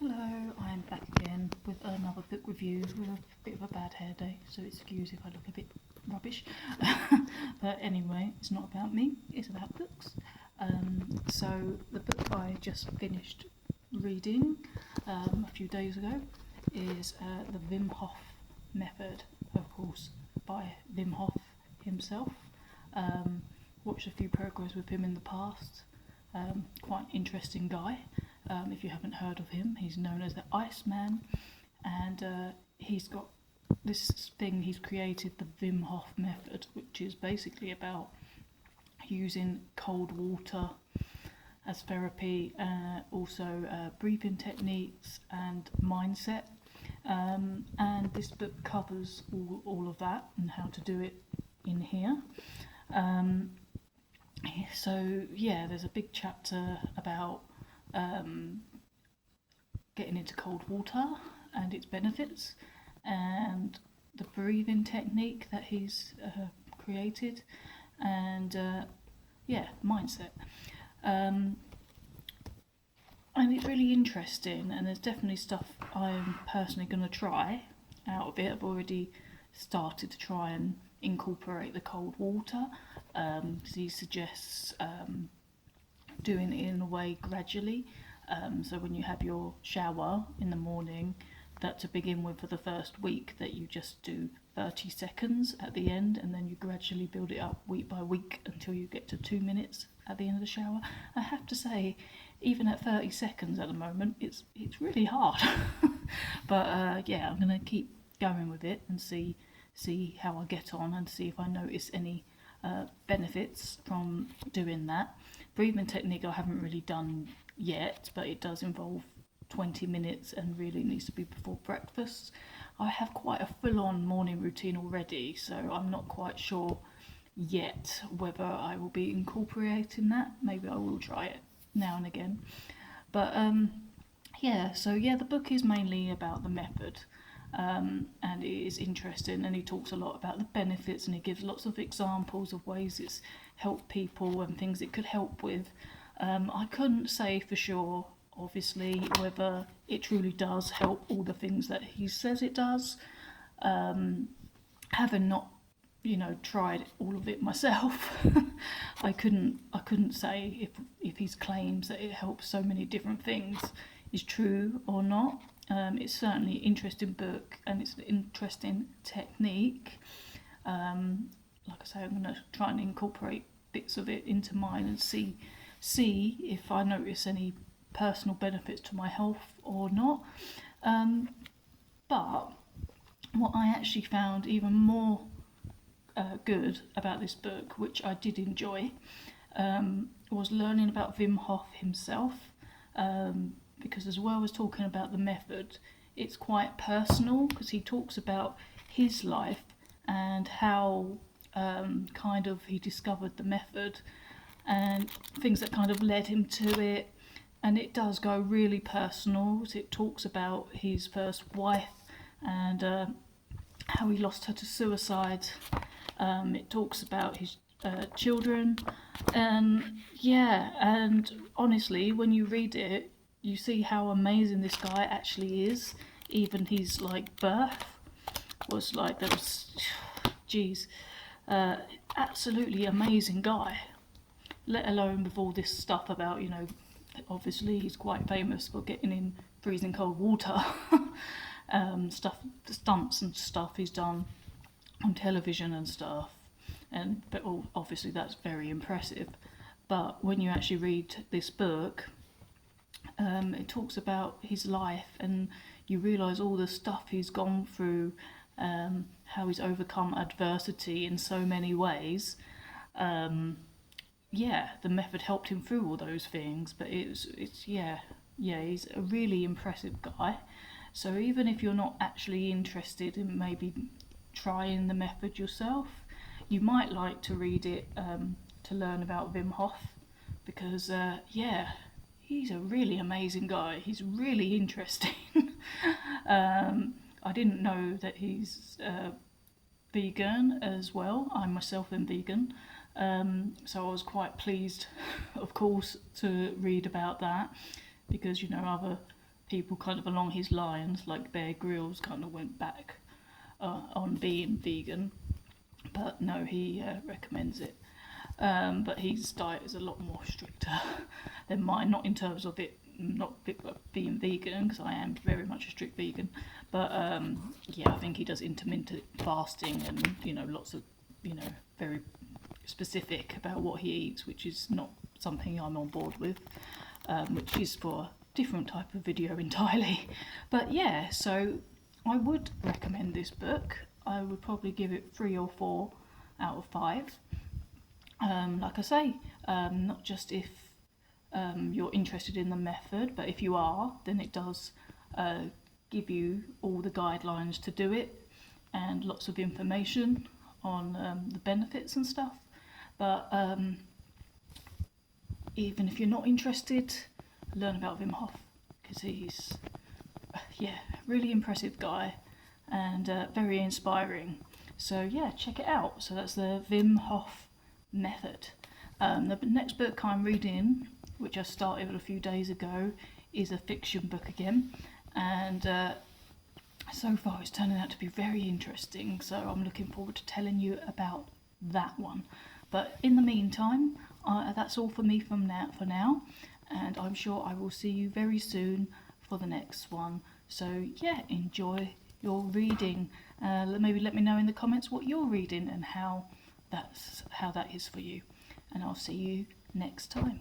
Hello, I'm back again with another book review with a bit of a bad hair day, so excuse if I look a bit rubbish. But anyway, it's not about me, it's about books. So the book I just finished reading a few days ago is the Wim Hoff Method, of course, by Wim Hoff himself. Watched a few programs with him in the past. Quite an interesting guy. If you haven't heard of him, he's known as the Iceman, and he's got this thing he's created, the Wim Hof method, which is basically about using cold water as therapy, also breathing techniques and mindset. And this book covers all of that and how to do it in here. So yeah, there's a big chapter about getting into cold water and its benefits, and the breathing technique that he's created, and mindset. And it's really interesting, and there's definitely stuff I'm personally going to try out of it. I've already started to try and incorporate the cold water. He suggests doing it in a way gradually. So when you have your shower in the morning, that to begin with for the first week, that you just do 30 seconds at the end, and then you gradually build it up week by week until you get to 2 minutes at the end of the shower. I have to say, even at 30 seconds at the moment, it's really hard. But I'm going to keep going with it and see how I get on, and see if I notice any benefits from doing that. Breathing technique I haven't really done yet, but it does involve 20 minutes and really needs to be before breakfast. I have quite a full-on morning routine already, so I'm not quite sure yet whether I will be incorporating that. Maybe I will try it now and again. But the book is mainly about the method. And it is interesting, and he talks a lot about the benefits, and he gives lots of examples of ways it's helped people and things it could help with. I couldn't say for sure, obviously, whether it truly does help all the things that he says it does. Having not, tried all of it myself, I couldn't say if his claims that it helps so many different things is true or not. It's certainly an interesting book, and it's an interesting technique. Like I say, I'm going to try and incorporate bits of it into mine and see if I notice any personal benefits to my health or not. But what I actually found even more good about this book, which I did enjoy, was learning about Wim Hof himself. Because as well as talking about the method, it's quite personal, because he talks about his life and how kind of he discovered the method and things that kind of led him to it. And it does go really personal. So it talks about his first wife and how he lost her to suicide. It talks about his children, and honestly, when you read it, you see how amazing this guy actually is. Even his birth was absolutely amazing guy. Let alone with all this stuff about, obviously he's quite famous for getting in freezing cold water, stunts and stuff he's done on television and stuff, but obviously that's very impressive. But when you actually read this book, it talks about his life, and you realise all the stuff he's gone through, how he's overcome adversity in so many ways. The method helped him through all those things, but he's a really impressive guy. So even if you're not actually interested in maybe trying the method yourself, you might like to read it to learn about Wim Hof, because he's a really amazing guy. He's really interesting. I didn't know that he's vegan as well. I myself am vegan, so I was quite pleased, of course, to read about that, because other people kind of along his lines, like Bear Grylls, kind of went back on being vegan, but no, he recommends it. But his diet is a lot more stricter than mine, not in terms of it not being vegan, because I am very much a strict vegan, but yeah, I think he does intermittent fasting and, you know, lots of, you know, very specific about what he eats, which is not something I'm on board with, which is for a different type of video entirely. But yeah, so I would recommend this book. I would probably give it 3 or 4 out of 5. Like I say, not just if you're interested in the method, but if you are, then it does give you all the guidelines to do it and lots of information on the benefits and stuff. But even if you're not interested, learn about Wim Hoff, because he's, yeah, really impressive guy and very inspiring. So yeah, check it out. So that's the Wim Hof method. The next book I'm reading, which I started a few days ago, is a fiction book again, and so far it's turning out to be very interesting, so I'm looking forward to telling you about that one. But in the meantime, that's all for me for now, and I'm sure I will see you very soon for the next one. So yeah, enjoy your reading. Maybe let me know in the comments what you're reading and how that is for you, and I'll see you next time.